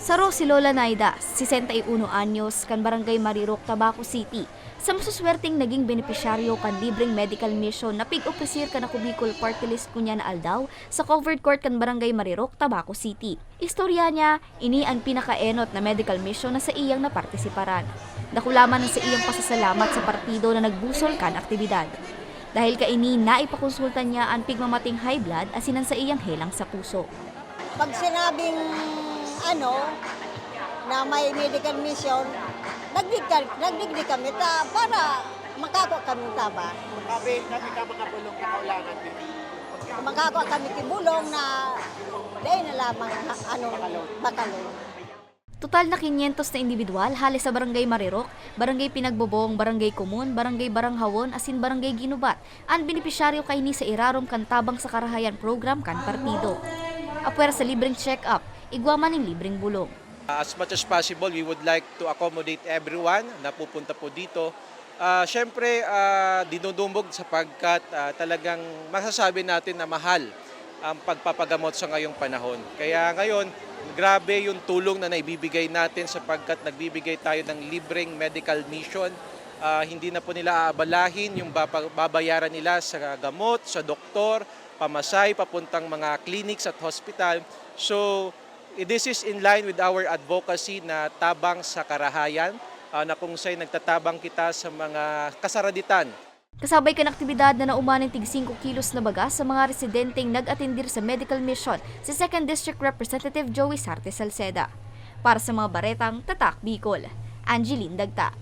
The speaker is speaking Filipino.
Saro si Lola Naida, 61 anyos, kan Barangay Marirok, Tabaco City. Sa masuswerteng naging benepisyaryo kan libreng medical mission na pig-opresir kan ako Bicol Party List kunya na aldaw sa covered court kan Barangay Marirok, Tabaco City. Istorya niya, ini ang pinakaenot na medical mission na sa iyang napartisiparan. Dakulaman ng sa iyang pasasalamat sa partido na nagbusol kan aktibidad. Dahil kaini naipakonsulta niya ang pigmamating high blood asinan sa iyang helang sa puso. Pag sinabing na may medical mission, nagdigdi kami para makako kami taba. Kami ka mga bulong na kaulangan din. Makako kami tibulong na dahil na lamang bakalo. Total na 500 na individual hali sa Barangay Marirok, Barangay Pinagbobong, Barangay Kumun, Barangay Baranghawon, asin Barangay Ginubat. Ang benepisyaryo kay ni sa irarom kan tabang sa karahayan program kan partido. Apwer sa libreng check-up, igwaman ng libreng bulong. As much as possible, we would like to accommodate everyone na pupunta po dito. Siyempre, dinudumbog sapagkat talagang masasabi natin na mahal ang pagpapagamot sa ngayong panahon. Kaya ngayon, grabe yung tulong na naibibigay natin sapagkat nagbibigay tayo ng libreng medical mission. Hindi na po nila aabalahin yung babayaran nila sa gamot, sa doktor, pamasay, papuntang mga clinics at hospital. So, this is in line with our advocacy na tabang sa karahayan, na kung sa'y nagtatabang kita sa mga kasaraditan. Kasabay kan aktibidad na naumaning tig 5 kilos na baga sa mga residenteng nag-atendir sa medical mission si 2nd District Representative Joey Sarte Salceda. Para sa mga baretang Tatak Bicol, Angeline Dagta.